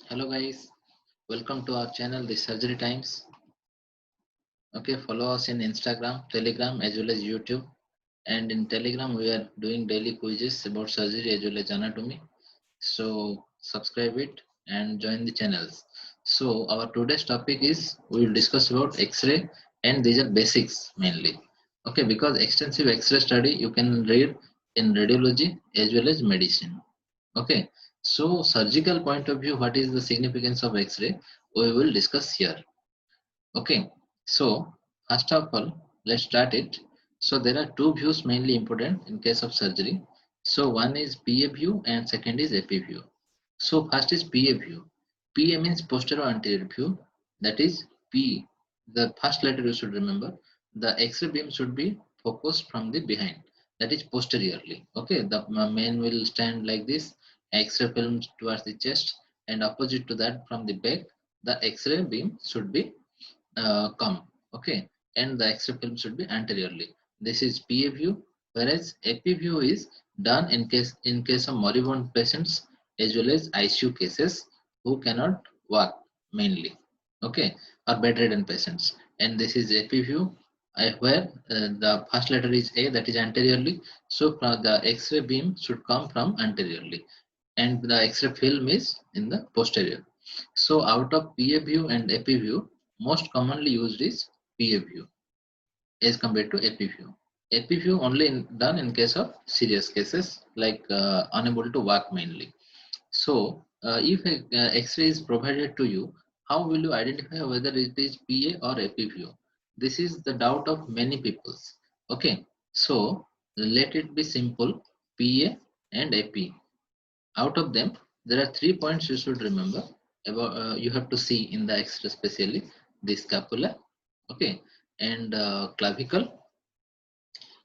Hello guys, welcome to our channel, The Surgery Times. Okay, follow us in Instagram, Telegram as well as YouTube. And in Telegram, we are doing daily quizzes about surgery as well as anatomy. So subscribe it and join the channels. So our today's topic is we will discuss about X-ray, and these are basics mainly. Okay, because extensive X-ray study you can read in radiology as well as medicine. Okay, so surgical point of view, what is the significance of X-ray? We will discuss here. Okay, so first of all, let's start it. So there are two views mainly important in case of surgery. So one is PA view and second is AP view. So first is PA view. PA means posterior anterior view. That is P. The first letter you should remember. The X-ray beam should be focused from the behind. That is posteriorly. Okay, the man will stand like this. X-ray film towards the chest, and opposite to that from the back, the X-ray beam should be come. Okay, and the X-ray film should be anteriorly. This is PA view, whereas AP view is done in case of moribund patients as well as ICU cases who cannot walk mainly. Okay, or bedridden patients. And this is AP view, where the first letter is A, that is anteriorly. So the X-ray beam should come from anteriorly, and the X-ray film is in the posterior. So out of PA view and AP view, most commonly used is PA view as compared to AP view. AP view only done in case of serious cases like unable to walk mainly. So if a X-ray is provided to you, how will you identify whether it is PA or AP view? This is the doubt of many peoples. Okay, so let it be simple: PA and AP. Out of them, there are 3 points you should remember about. You have to see in the X-ray, especially the scapula, okay, and clavicle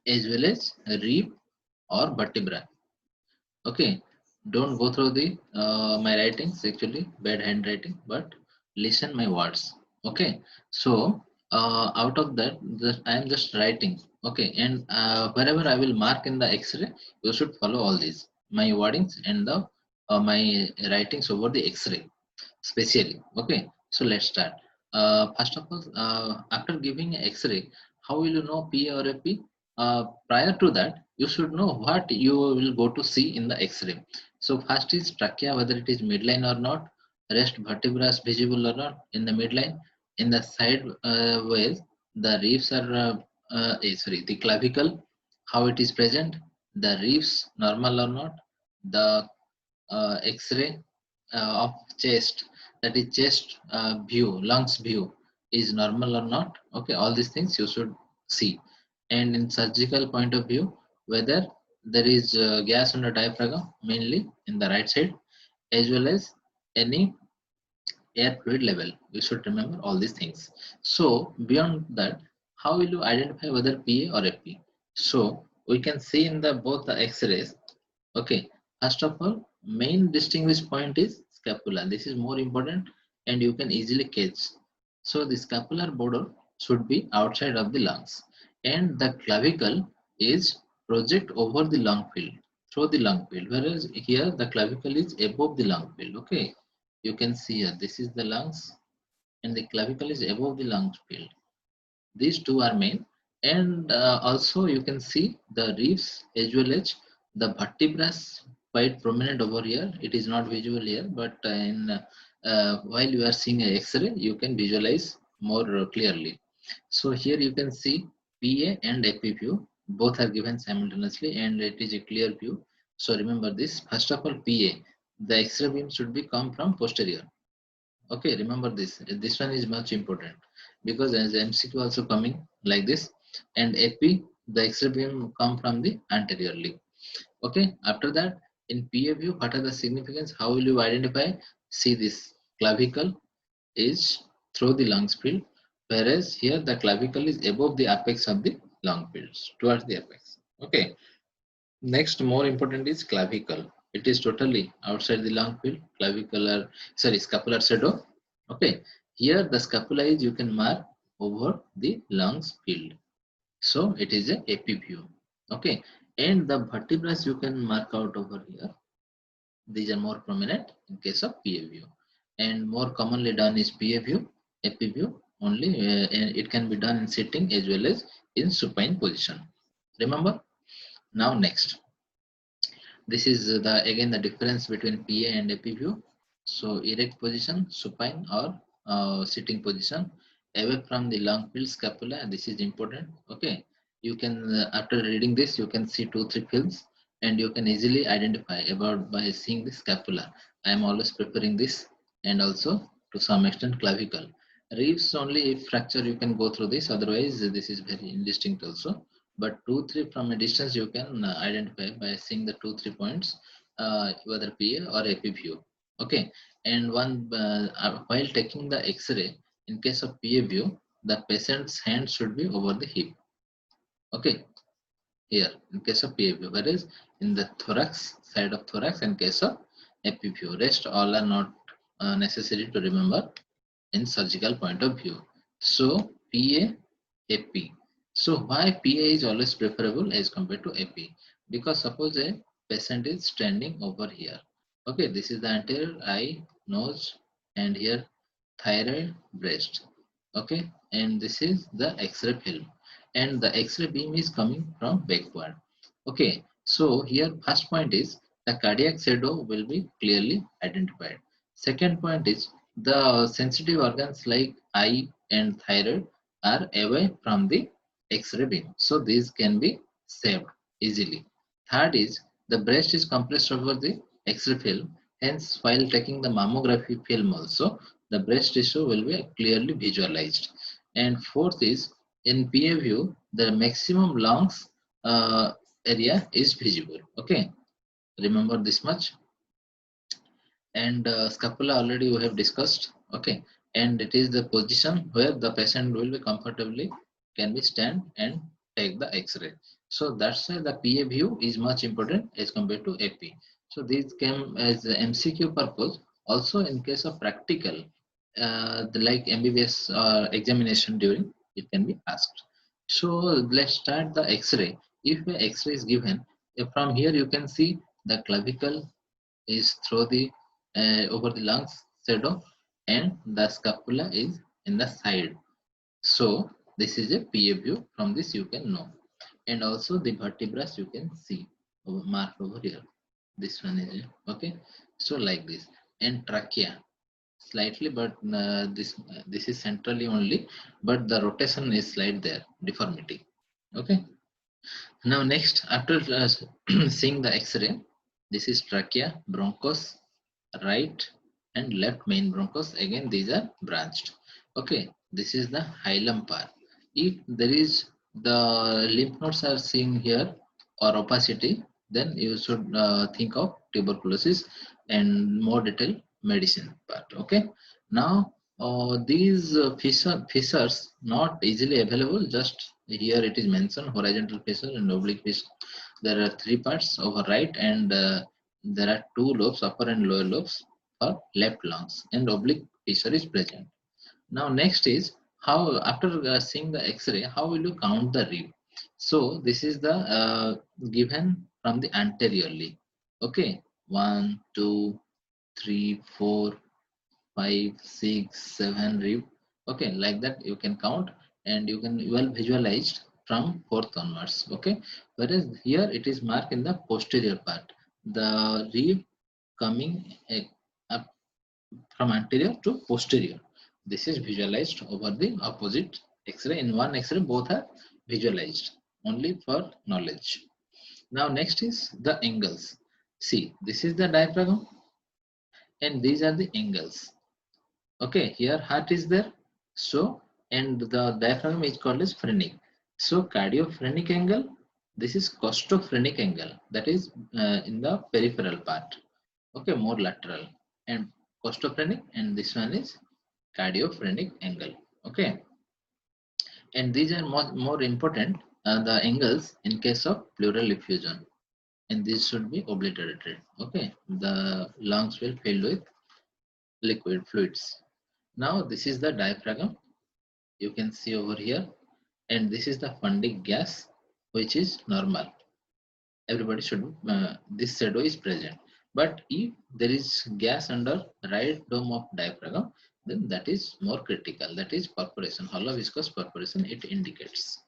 as well as rib or vertebra. Okay, don't go through the my writings. Actually, bad handwriting, but listen my words. Okay, so out of that, I am just writing. Okay, and wherever I will mark in the X-ray, you should follow all these my wordings and the my writings over the X-ray, specially. Okay, so let's start. First of all, after giving X-ray, how will you know PA or a P? Prior to that, you should know what you will go to see in the X-ray. So first is trachea, whether it is midline or not. Rest vertebrae is visible or not in the midline. In the side ways, the ribs are sorry, the clavicle, how it is present. The ribs normal or not. The X-ray of chest, that is chest view, lungs view is normal or not. Okay, all these things you should see. And in surgical point of view, whether there is gas on the diaphragm, mainly in the right side, as well as any air fluid level, you should remember all these things. So beyond that, how will you identify whether PA or FP? So we can see in the both the X-rays. Okay, first of all, main distinguish point is scapula. This is more important and you can easily catch. So the scapular border should be outside of the lungs, and the clavicle is project over the lung field, through the lung field, whereas here the clavicle is above the lung field. Okay, you can see here this is the lungs and the clavicle is above the lung field. These two are main, and also you can see the ribs as well as the vertebrae quite prominent over here. It is not visible here, but while you are seeing a X-ray, you can visualize more clearly. So here you can see PA and AP view. Both are given simultaneously, and it is a clear view. So remember this. First of all, PA, the X-ray beam should be come from posterior. Okay, remember this. This one is much important because as MCQ also coming like this, and AP, the X-ray beam come from the anteriorly. Okay, after that, in PA view, what are the significance? How will you identify? See this clavicle is through the lungs field, whereas here the clavicle is above the apex of the lung fields, towards the apex. Okay, next, more important is clavicle. It is totally outside the lung field, clavicular, sorry, scapular shadow. Okay, here the scapula is you can mark over the lungs field. So it is a AP view. Okay, and the vertebrae you can mark out over here. These are more prominent in case of PA view. and more commonly done is PA view, AP view only, and it can be done in sitting as well as in supine position. Remember? Now next, this is the again the difference between PA and AP view. So erect position, supine or sitting position, away from the long field scapula. This is important. Okay, you can after reading this, you can see 2-3 fields, and you can easily identify about by seeing the scapula. I am always preferring this, and also to some extent clavicle. Ribs only if fracture you can go through this. Otherwise, this is very indistinct also, but 2-3 from a distance you can identify by seeing the 2-3 points, whether PA or AP view. Okay, and one while taking the X-ray, in case of PA view, the patient's hand should be over the hip. Okay, here in case of PA view, whereas in the thorax, side of thorax, in case of AP view, rest all are not necessary to remember in surgical point of view. So PA, AP. So why PA is always preferable as compared to AP? Because suppose a patient is standing over here. Okay, this is the anterior eye, nose, and here thyroid, breast. Okay, and this is the X-ray film, and the X-ray beam is coming from backward. Okay, so here first point is the cardiac shadow will be clearly identified. Second point is the sensitive organs like eye and thyroid are away from the X-ray beam, so these can be saved easily. Third is the breast is compressed over the X-ray film, hence while taking the mammography film also the breast tissue will be clearly visualized. And fourth is in PA view the maximum lungs area is visible. Okay, remember this much. And scapula already we have discussed. Okay, and it is the position where the patient will be comfortably can be stand and take the X-ray. So that's why the PA view is much important as compared to AP. So these came as a MCQ purpose. Also in case of practical, the like MBBS examination during it can be asked. So let's start the X-ray. If a X-ray is given, from here you can see the clavicle is through the over the lungs shadow, and the scapula is in the side. So this is a PA view. From this you can know, and also the vertebrae you can see marked over here. This one is okay. So like this, and trachea slightly, but this is centrally only, but the rotation is slight there, deformity. Okay. Now next, after seeing the X-ray, this is trachea, bronchus, right and left main bronchus. Again, these are branched. Okay, this is the hilum part. If there is the lymph nodes are seen here or opacity, then you should think of tuberculosis and more detailed medicine part. Okay, now these fissures not easily available. Just here it is mentioned horizontal fissure and oblique fissure. There are three parts over right, and there are two lobes, upper and lower lobes for left lungs, and oblique fissure is present. Now next is how after seeing the X-ray, how will you count the rib? So this is the given from the anteriorly. Okay, 1, 2, 3, 4, 5, 6, 7 rib. Okay, like that you can count, and you can well visualized from fourth onwards. Okay, whereas here it is marked in the posterior part. The rib coming up from anterior to posterior. This is visualized over the opposite X-ray. In one X-ray, both are visualized only for knowledge. Now next is the angles. See, this is the diaphragm, and these are the angles. Okay, here heart is there. So, and the diaphragm is called as phrenic. So, cardiophrenic angle, this is costophrenic angle, that is in the peripheral part. Okay, more lateral, and costophrenic, and this one is cardiophrenic angle. Okay, and these are more important, the angles in case of pleural effusion, and this should be obliterated. Okay, the lungs will fill with liquid fluids. Now this is the diaphragm, you can see over here, and this is the fundic gas which is normal. Everybody should this shadow is present. But if there is gas under right dome of diaphragm, then that is more critical. That is perforation, hollow viscous perforation it indicates.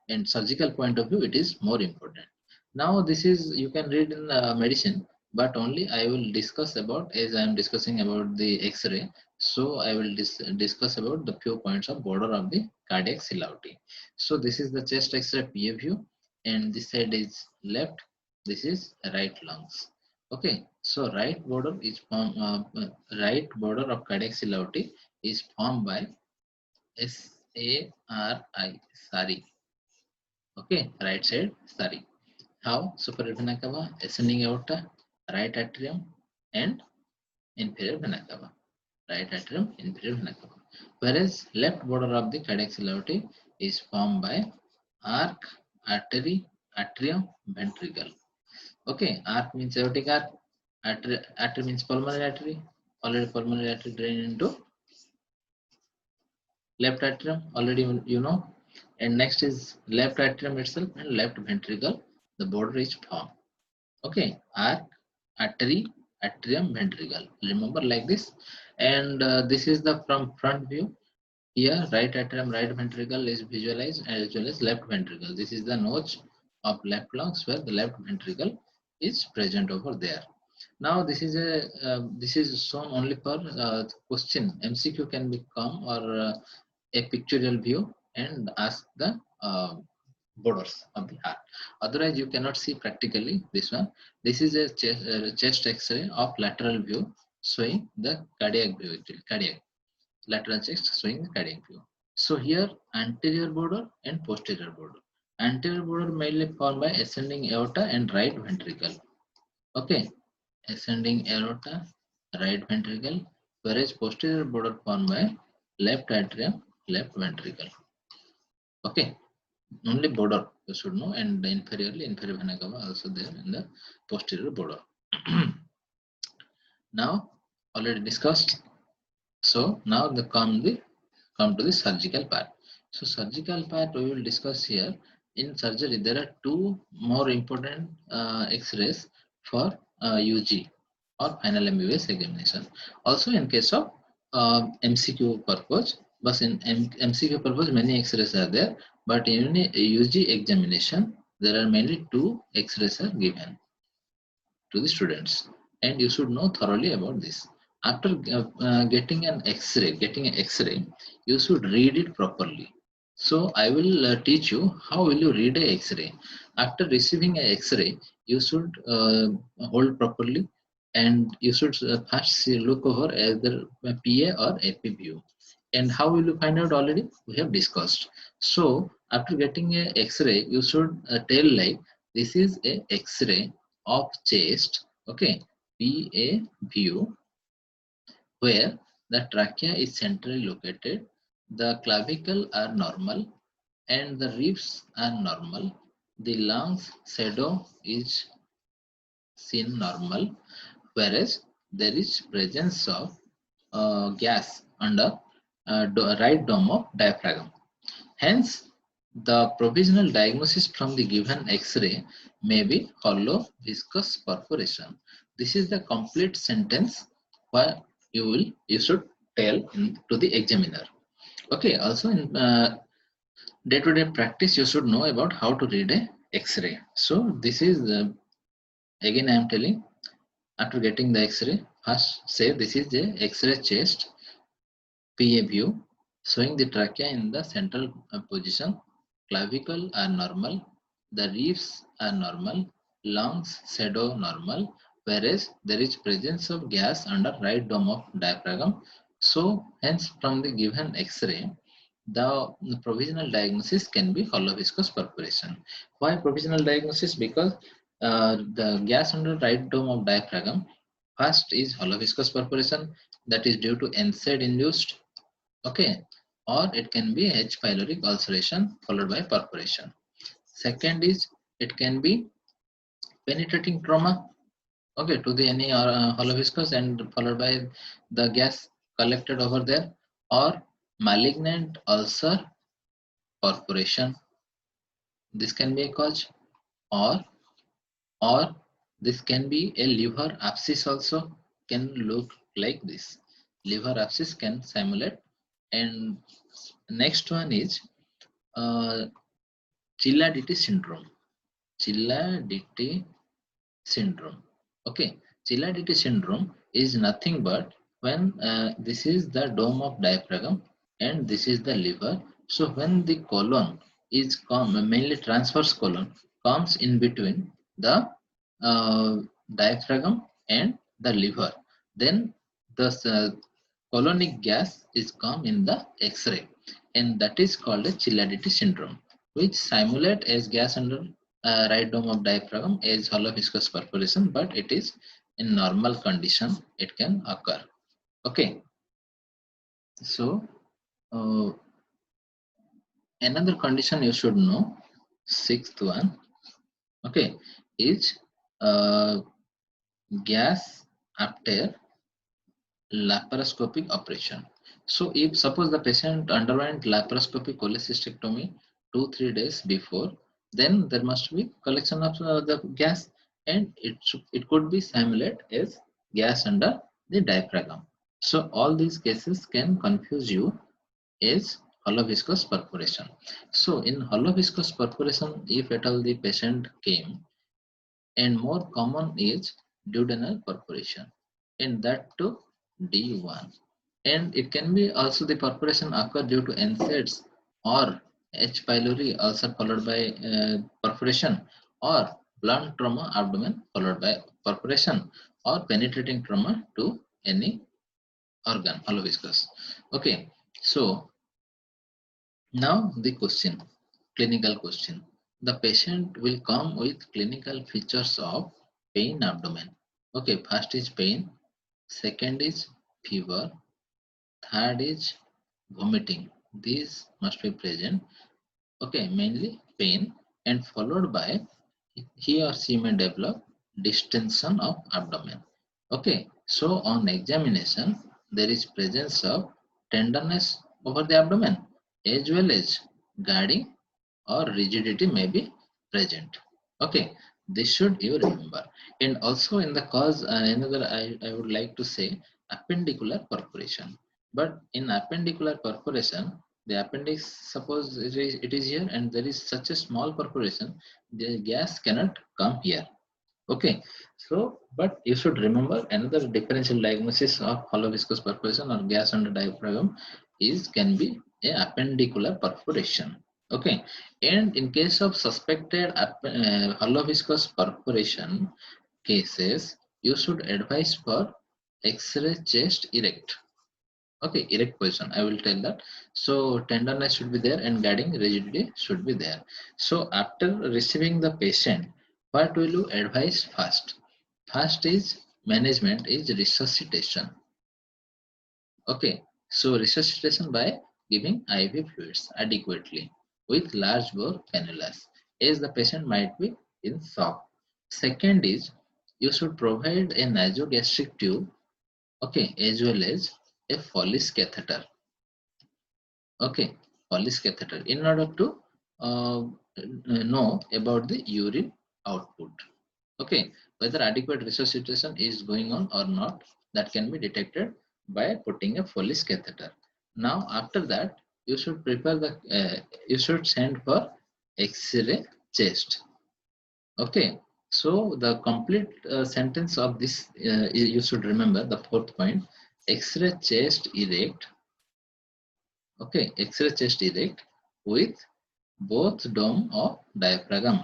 And surgical point of view, it is more important. Now this is you can read in medicine, but only I will discuss about, as I am discussing about the X-ray. So I will discuss about the few points of border of the cardiac CLAVT. So this is the chest X-ray PA view, and this side is left. This is right lungs. Okay, so right border of cardiac CLAVT is formed by SARI, SARI. Okay, right side, sorry. How? Superior vena cava, ascending aorta, right atrium, and inferior vena cava. Right atrium, inferior vena cava. Whereas left border of the cardiac CLAVT is formed by arc, artery, atrium, ventricle. Okay, arc means aortic arc, artery means pulmonary artery. Already pulmonary artery drain into left atrium, already you know. And next is left atrium itself and left ventricle. The border is formed. Okay, arc, artery, atrium, ventricle. Remember like this. And this is the from front view. Here, right atrium, right ventricle is visualized as well as left ventricle. This is the notch of left lungs where the left ventricle is present over there. Now this is shown only for question. MCQ can become or a pictorial view and ask the borders of the heart. Otherwise, you cannot see practically this one. This is a chest X-ray of lateral view showing the cardiac view, actually, cardiac lateral chest showing the cardiac view. So here anterior border and posterior border. Anterior border mainly formed by ascending aorta and right ventricle. Okay, ascending aorta, right ventricle, whereas posterior border formed by left atrium, left ventricle. Okay, only border you should know, and inferiorly inferior vena cava also there in the posterior border. Now already discussed. So now come to the surgical part. So surgical part we will discuss here. In surgery there are two more important X-rays for UG or final MBBS examination. Also in case of MCQ purpose, but in MCQ purpose many X-rays are there, but in UG examination there are mainly two X-rays are given to the students, and you should know thoroughly about this. After getting an X-ray, you should read it properly. So I will teach you how will you read a X-ray. After receiving a X-ray, you should hold properly, and you should first look over either PA or AP view. And how will you find out? Already we have discussed. So after getting a X-ray, you should tell like this is a X-ray of chest. Okay, PA view where the trachea is centrally located, the clavicle are normal, and the ribs are normal. The lungs shadow is seen normal, whereas there is presence of gas under right dome of diaphragm. Hence, the provisional diagnosis from the given X-ray may be hollow viscous perforation. This is the complete sentence where you should tell to the examiner. Okay. Also, in day-to-day practice, you should know about how to read a X-ray. So this is again I am telling. After getting the X-ray, first say this is the X-ray chest PA view showing the trachea in the central position. Clavicle are normal, the ribs are normal, lungs shadow normal, whereas there is presence of gas under right dome of diaphragm. So hence from the given X-ray, the provisional diagnosis can be hollow viscous perforation. Why provisional diagnosis? Because the gas under right dome of diaphragm first is hollow viscous perforation, that is due to NSAID induced. Okay, or it can be H. pyloric ulceration followed by perforation. Second is it can be penetrating trauma, okay, to the any hollow viscous and followed by the gas collected over there, or malignant ulcer perforation. This can be a cause, or This can be a liver abscess also, can look like this. Liver abscess can simulate. And next one is uh, Chilaiditi syndrome. Chilaiditi syndrome. Okay, Chilaiditi syndrome is nothing but when this is the dome of diaphragm and this is the liver. So when the colon is mainly transverse colon comes in between the uh, diaphragm and the liver, then the colonic gas is come in the X-ray, and that is called a Chilaiditi syndrome, which simulate as gas under right dome of diaphragm as hollow viscous perforation, but it is in normal condition it can occur. Okay, so uh, another condition you should know, sixth one, okay, is uh, gas after laparoscopic operation. So if suppose the patient underwent laparoscopic cholecystectomy 2-3 days before, then there must be collection of the gas, and it could be simulated as gas under the diaphragm. So all these cases can confuse you as hollow viscous perforation. So in hollow viscous perforation, if at all the patient came, and more common is duodenal perforation, and that too D1. And it can be also the perforation occur due to NSAIDs or H. pylori ulcer followed by perforation, or blunt trauma abdomen followed by perforation, or penetrating trauma to any organ, hollow viscous. Okay, so now the question, clinical question. The patient will come with clinical features of pain abdomen. Okay, first is pain, second is fever, third is vomiting. These must be present. Okay, mainly pain, and followed by he or she may develop distension of abdomen. Okay, so on examination, there is presence of tenderness over the abdomen as well as guarding or rigidity may be present. Okay, this should you remember. And also in the cause, another I would like to say appendicular perforation. But in appendicular perforation, the appendix, suppose it is here and there is such a small perforation, the gas cannot come here. Okay, so but you should remember another differential diagnosis of hollow viscous perforation or gas under diaphragm is can be a appendicular perforation. Okay, and in case of suspected hollow viscous perforation cases, you should advise for X-ray chest erect. Okay, erect position, I will tell that. So tenderness should be there and guiding rigidity should be there. So after receiving the patient, what will you advise first? First is management is resuscitation. Okay, so resuscitation by giving IV fluids adequately with large bore cannulas as the patient might be in shock. Second is you should provide a nasogastric tube, okay, as well as a Foley's catheter. Okay, Foley's catheter in order to know about the urine output. Okay, whether adequate resuscitation is going on or not, that can be detected by putting a Foley's catheter. Now, after that, you should prepare the, you should send for X-ray chest. Okay, so the complete sentence of this, you should remember the fourth point, X-ray chest erect. Okay, X-ray chest erect with both dome of diaphragm.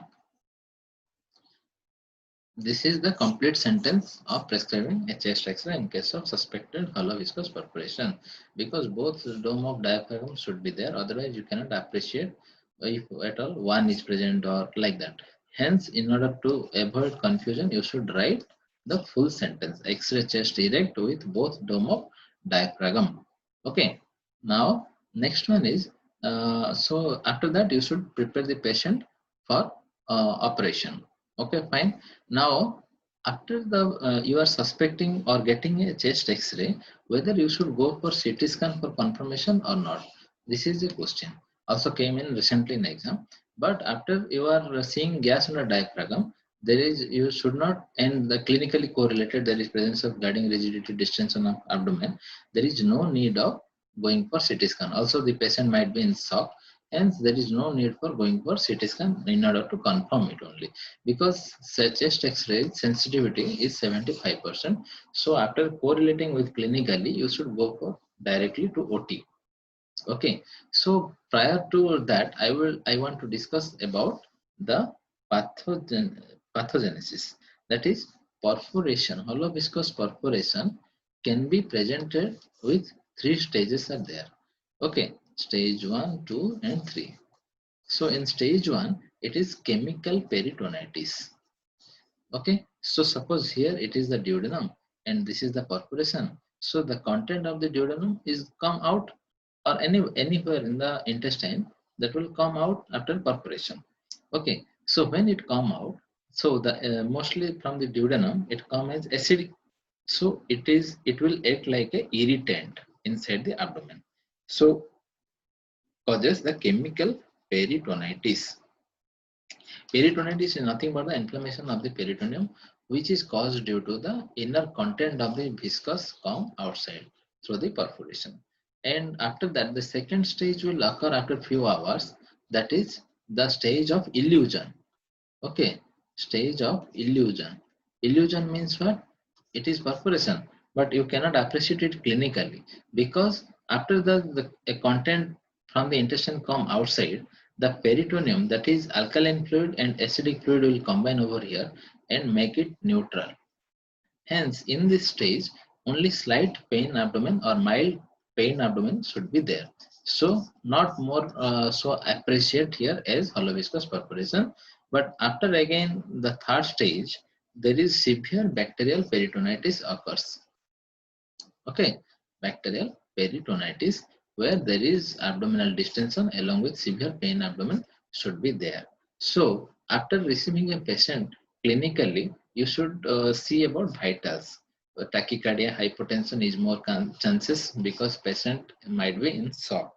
This is the complete sentence of prescribing a chest X-ray in case of suspected hollow viscous perforation, because both dome of diaphragm should be there. Otherwise, you cannot appreciate if at all one is present or like that. Hence, in order to avoid confusion, you should write the full sentence: X-ray chest erect with both dome of diaphragm. Okay. Now, next one is so after that you should prepare the patient for operation. Okay, fine. Now, after the you are suspecting or getting a chest X-ray, whether you should go for CT scan for confirmation or not. This is the question. Also came in recently in exam. But after you are seeing gas on the diaphragm, there is, you should not, and the clinically correlated, there is presence of guiding rigidity, distension of abdomen. There is no need of going for CT scan. Also, the patient might be in shock, hence there is no need for going for CT scan in order to confirm it only, because chest X-ray sensitivity is 75%. So after correlating with clinically, you should go for directly to OT. Okay, so prior to that, I want to discuss about the pathogenesis. That is, perforation. Hollow viscous perforation can be presented with three stages are there. Okay, stage 1, 2, and 3. So in stage 1, it is chemical peritonitis. Okay, so suppose here it is the duodenum and this is the perforation. So the content of the duodenum is come out, or anywhere in the intestine, that will come out after perforation. Okay, so when it come out, so the mostly from the duodenum it come as acidic. So it will act like a irritant inside the abdomen. So causes the chemical peritonitis. Peritonitis is nothing but the inflammation of the peritoneum, which is caused due to the inner content of the viscous come outside through the perforation. And after that, the second stage will occur after few hours. That is the stage of illusion. Okay, stage of illusion. Illusion means what? It is perforation, but you cannot appreciate it clinically, because after the a content from the intestine come outside, the peritoneum, that is alkaline fluid and acidic fluid, will combine over here and make it neutral. Hence, in this stage, only slight pain abdomen or mild pain abdomen should be there. So, not more so appreciate here as hollow viscous perforation. But after again the third stage, there is severe bacterial peritonitis occurs. Okay, bacterial peritonitis, where there is abdominal distension along with severe pain abdomen should be there. So after receiving a patient clinically, you should see about vitals. Tachycardia, hypotension is more chances because patient might be in shock.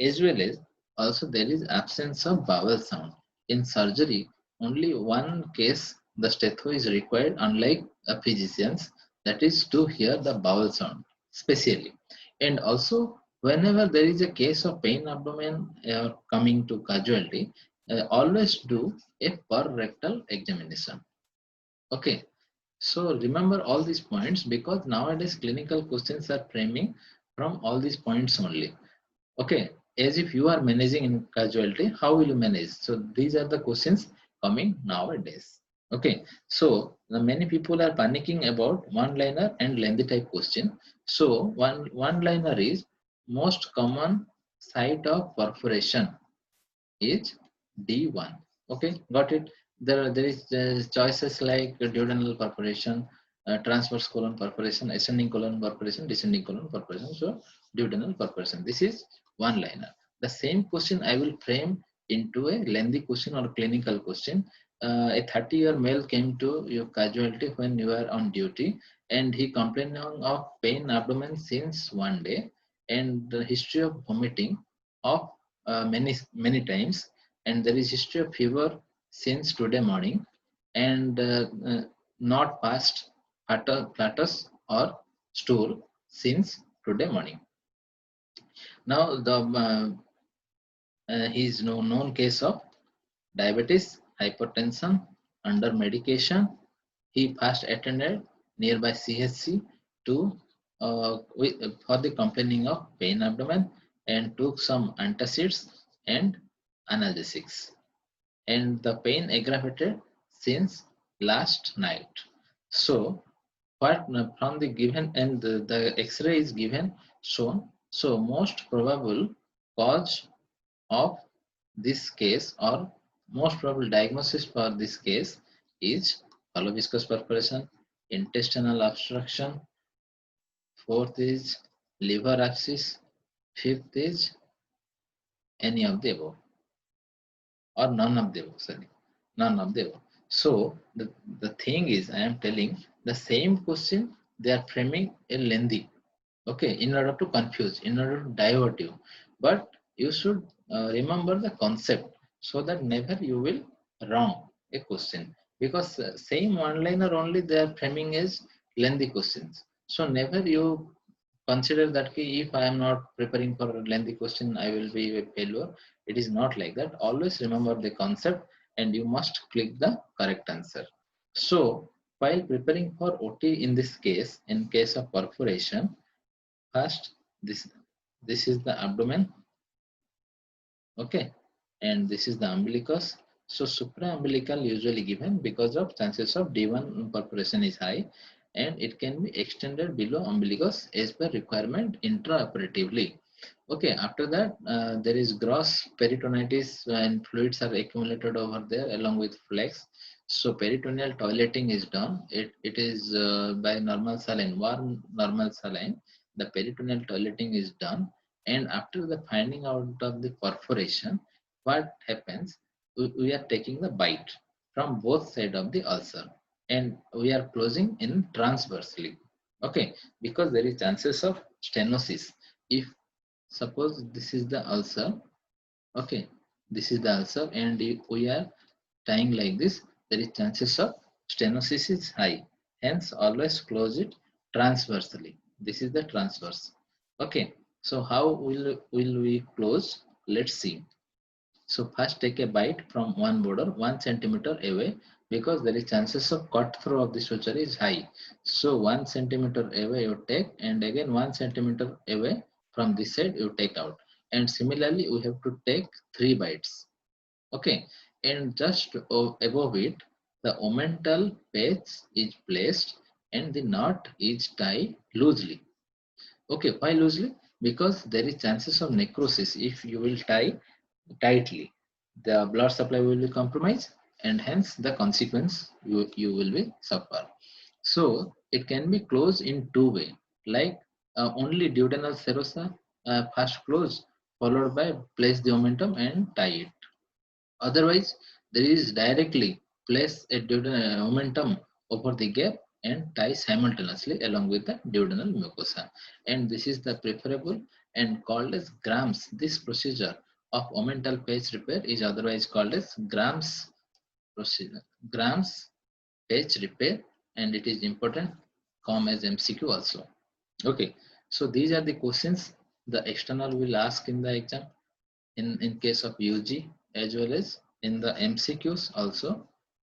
As well as also there is absence of bowel sound. In surgery, only one case the stethoscope is required, unlike a physicians, that is to hear the bowel sound specially. And also whenever there is a case of pain abdomen coming to casualty, always do a per rectal examination. Okay, so remember all these points, because nowadays clinical questions are framing from all these points only. Okay, as if you are managing in casualty, how will you manage? So these are the questions coming nowadays. Okay, so many people are panicking about one liner and lengthy type question. So one liner is most common site of perforation is D1. Okay, got it. There is choices like duodenal perforation, transverse colon perforation, ascending colon perforation, descending colon perforation. So duodenal perforation. This is one liner. The same question I will frame into a lengthy question or clinical question. A 30-year male came to your casualty when you were on duty, and he complaining of pain abdomen since one day, and the history of vomiting of many times, and there is history of fever since today morning, and not past platus or stool since today morning. Now the he is no known case of diabetes, hypertension, under medication. He first attended nearby CHC to for the complaining of pain abdomen, and took some antacids and analgesics, and the pain aggravated since last night. So what from the given, and the X-ray is given shown. So most probable cause of this case, or most probable diagnosis for this case, is hollow viscous perforation, intestinal obstruction, fourth is liver abscess, fifth is any of the above, or none of the above, sorry, none of the above. So the thing is, I am telling the same question, they are framing a lengthy, okay, in order to confuse, in order to divert you, but you should remember the concept, so that never you will wrong a question. because same one liner only they are framing as lengthy questions. So never you consider that if I am not preparing for a lengthy question, I will be a failure. It is not like that. Always remember the concept and you must click the correct answer. So while preparing for OT in this case, in case of perforation, first this is the abdomen, okay, and this is the umbilicus. So supraumbilical usually given because of chances of D1 perforation is high, and it can be extended below umbilicus as per requirement intraoperatively. Okay, after that there is gross peritonitis and fluids are accumulated over there along with flex. So peritoneal toileting is done. It is by normal saline, warm normal saline. The peritoneal toileting is done, and after the finding out of the perforation, what happens? We are taking the bite from both side of the ulcer, and we are closing in transversely. Okay, because there is chances of stenosis. If suppose this is the ulcer, okay, this is the ulcer, and if we are tying like this, there is chances of stenosis is high. Hence, always close it transversely. This is the transverse. Okay, so how will we close? Let's see. So first take a bite from one border 1 centimeter away, because there is chances of cut through of the suture is high. So 1 centimeter away you take, and again 1 centimeter away from this side you take out. And similarly we have to take 3 bites. Okay, and just above it the omental patch is placed and the knot is tied loosely. Okay, why loosely? Because there is chances of necrosis. If you will tie tightly, the blood supply will be compromised, and hence the consequence you will be suffer. So it can be closed in two way, like only duodenal serosa first close, followed by place the omentum and tie it. Otherwise, there is directly place a duodenal momentum over the gap and tie simultaneously along with the duodenal mucosa. And this is the preferable and called as grams. This procedure of omental patch repair is otherwise called as grams procedure. Grams patch repair, and it is important come as MCQ also. Okay, so these are the questions the external will ask in the exam in case of UG, as well as in the MCQs also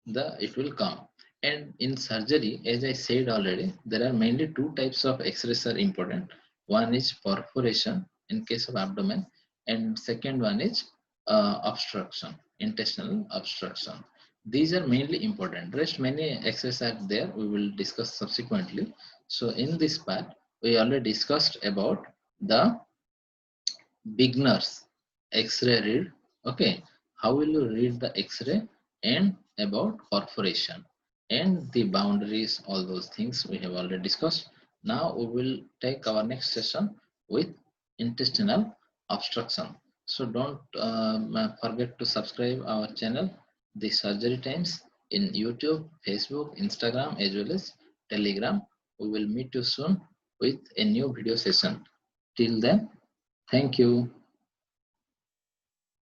the it will come. And in surgery, as I said already, there are mainly two types of x-rays are important. One is perforation in case of abdomen, and second one is obstruction, intestinal obstruction. These are mainly important. Rest many x-rays are there, we will discuss subsequently. So in this part we already discussed about the beginners x-ray read. Okay, how will you read the x-ray, and about perforation and the boundaries, all those things we have already discussed. Now we will take our next session with intestinal obstruction. So don't forget to subscribe our channel, the surgery times, in YouTube, Facebook, Instagram, as well as Telegram. We will meet you soon with a new video session. Till then, thank you.